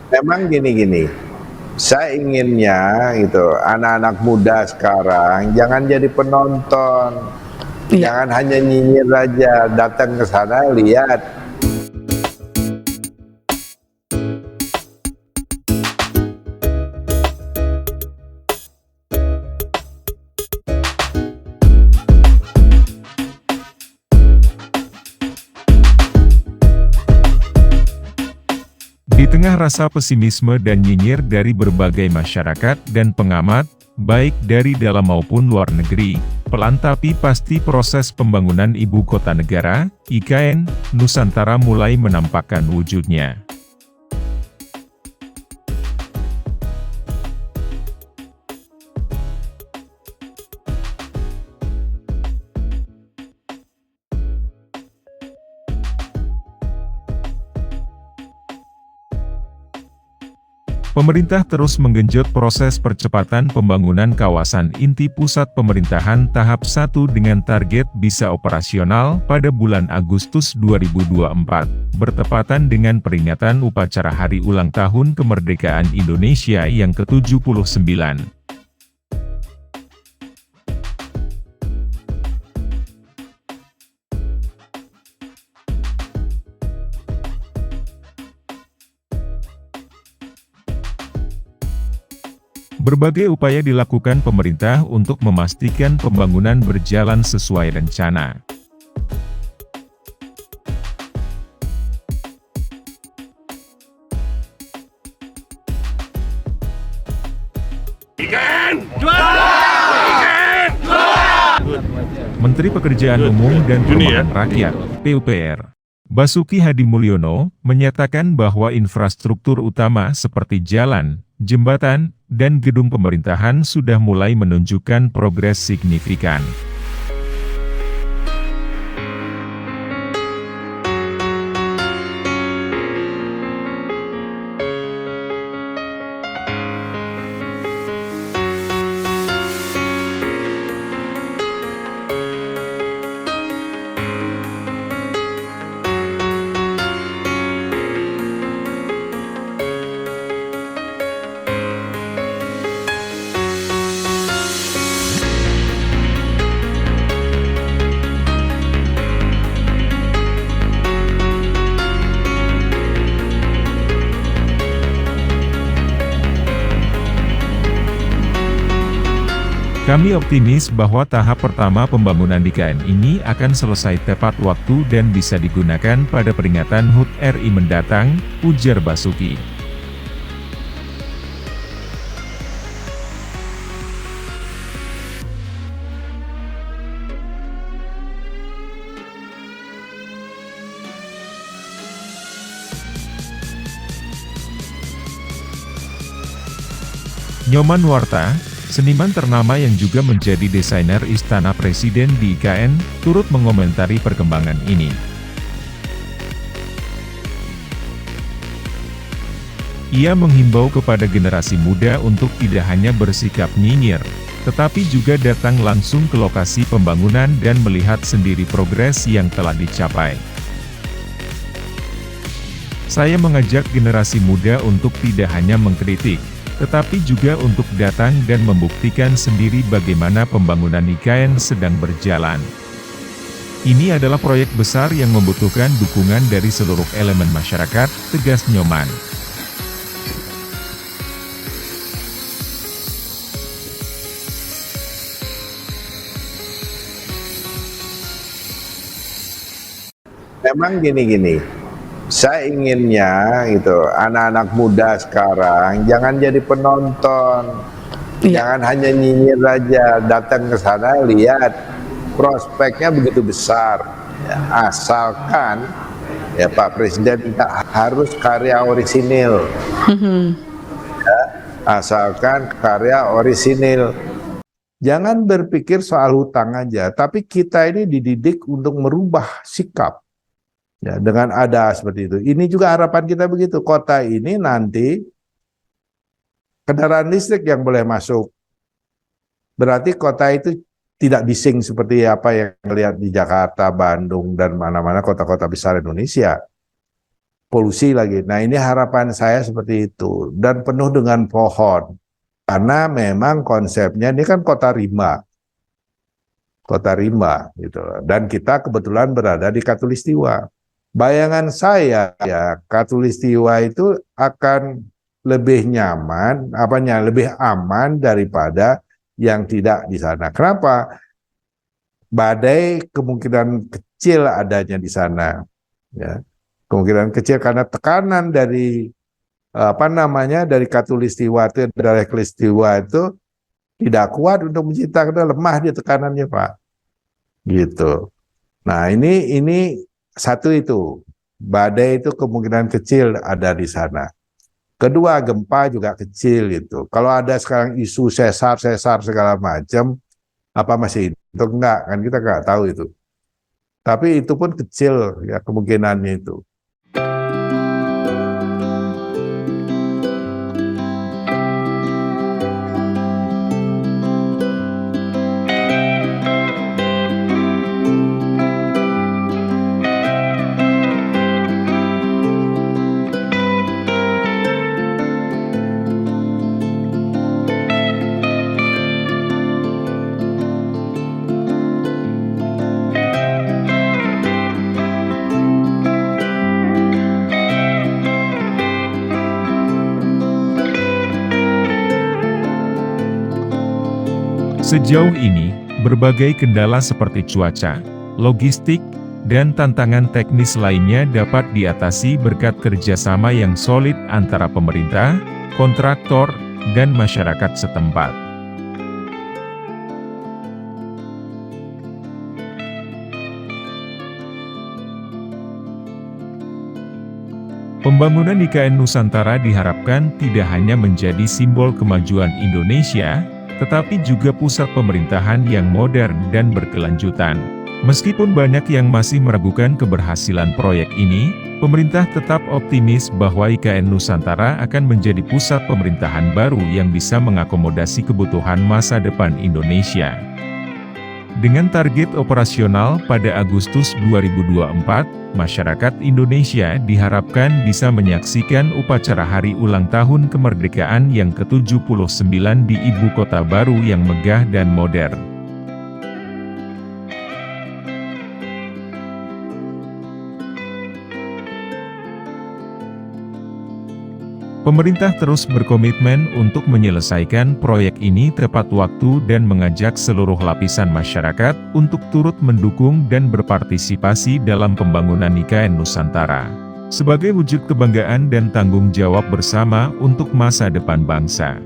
Memang gini-gini, saya inginnya gitu, anak-anak muda sekarang jangan jadi penonton, Iya. jangan hanya nyinyir aja, datang ke sana lihat. Di tengah rasa pesimisme dan nyinyir dari berbagai masyarakat dan pengamat, baik dari dalam maupun luar negeri, pelan tapi pasti proses pembangunan Ibu Kota Negara, IKN, Nusantara mulai menampakkan wujudnya. Pemerintah terus menggenjot proses percepatan pembangunan kawasan inti pusat pemerintahan tahap 1 dengan target bisa operasional pada bulan Agustus 2024, bertepatan dengan peringatan upacara Hari Ulang Tahun Kemerdekaan Indonesia yang ke-79. Berbagai upaya dilakukan pemerintah untuk memastikan pembangunan berjalan sesuai rencana. Menteri Pekerjaan Umum dan Perumahan Rakyat, PUPR, Basuki Hadimulyono, menyatakan bahwa infrastruktur utama seperti jalan, jembatan, dan gedung pemerintahan sudah mulai menunjukkan progres signifikan. Kami optimis bahwa tahap pertama pembangunan di IKN ini akan selesai tepat waktu dan bisa digunakan pada peringatan HUT RI mendatang, ujar Basuki. Nyoman Nuarta, seniman ternama yang juga menjadi desainer Istana Presiden di IKN, turut mengomentari perkembangan ini. Ia menghimbau kepada generasi muda untuk tidak hanya bersikap nyinyir, tetapi juga datang langsung ke lokasi pembangunan dan melihat sendiri progres yang telah dicapai. Saya mengajak generasi muda untuk tidak hanya mengkritik, tetapi juga untuk datang dan membuktikan sendiri bagaimana pembangunan IKN sedang berjalan. Ini adalah proyek besar yang membutuhkan dukungan dari seluruh elemen masyarakat, tegas Nyoman. Memang gini-gini, saya inginnya gitu, anak-anak muda sekarang jangan jadi penonton, jangan hanya nyinyir aja, datang ke sana lihat, prospeknya begitu besar. Ya, asalkan ya Pak Presiden harus karya orisinil, ya, asalkan karya orisinil. Jangan berpikir soal hutang aja, tapi kita ini dididik untuk merubah sikap. Ya, dengan ada seperti itu. Ini juga harapan kita begitu. Kota ini nanti kendaraan listrik yang boleh masuk. Berarti kota itu tidak bising seperti apa yang lihat di Jakarta, Bandung, dan mana-mana kota-kota besar Indonesia. polusi lagi. Nah, ini harapan saya seperti itu, dan penuh dengan pohon. Karena memang konsepnya ini kan kota rimba gitu. Dan kita kebetulan berada di Katulistiwa. Bayangan saya ya, Katulistiwa itu akan lebih nyaman, lebih aman daripada yang tidak di sana. Kenapa? Badai kemungkinan kecil adanya di sana, ya. Kemungkinan kecil karena tekanan dari dari Katulistiwa itu, dari Katulistiwa itu tidak kuat untuk menciptakan, lemah dia tekanannya, Pak. Gitu. Nah, ini satu itu. Badai itu kemungkinan kecil ada di sana. Kedua, gempa juga kecil gitu. Kalau ada sekarang isu sesar segala macam, apa masih itu enggak kan, kita nggak tahu itu. Tapi itu pun kecil ya kemungkinannya itu. Sejauh ini, berbagai kendala seperti cuaca, logistik, dan tantangan teknis lainnya dapat diatasi berkat kerjasama yang solid antara pemerintah, kontraktor, dan masyarakat setempat. Pembangunan IKN Nusantara diharapkan tidak hanya menjadi simbol kemajuan Indonesia, tetapi juga pusat pemerintahan yang modern dan berkelanjutan. Meskipun banyak yang masih meragukan keberhasilan proyek ini, pemerintah tetap optimis bahwa IKN Nusantara akan menjadi pusat pemerintahan baru yang bisa mengakomodasi kebutuhan masa depan Indonesia. Dengan target operasional pada Agustus 2024, masyarakat Indonesia diharapkan bisa menyaksikan upacara Hari Ulang Tahun Kemerdekaan yang ke-79 di Ibu Kota Baru yang megah dan modern. Pemerintah terus berkomitmen untuk menyelesaikan proyek ini tepat waktu dan mengajak seluruh lapisan masyarakat untuk turut mendukung dan berpartisipasi dalam pembangunan IKN Nusantara, sebagai wujud kebanggaan dan tanggung jawab bersama untuk masa depan bangsa.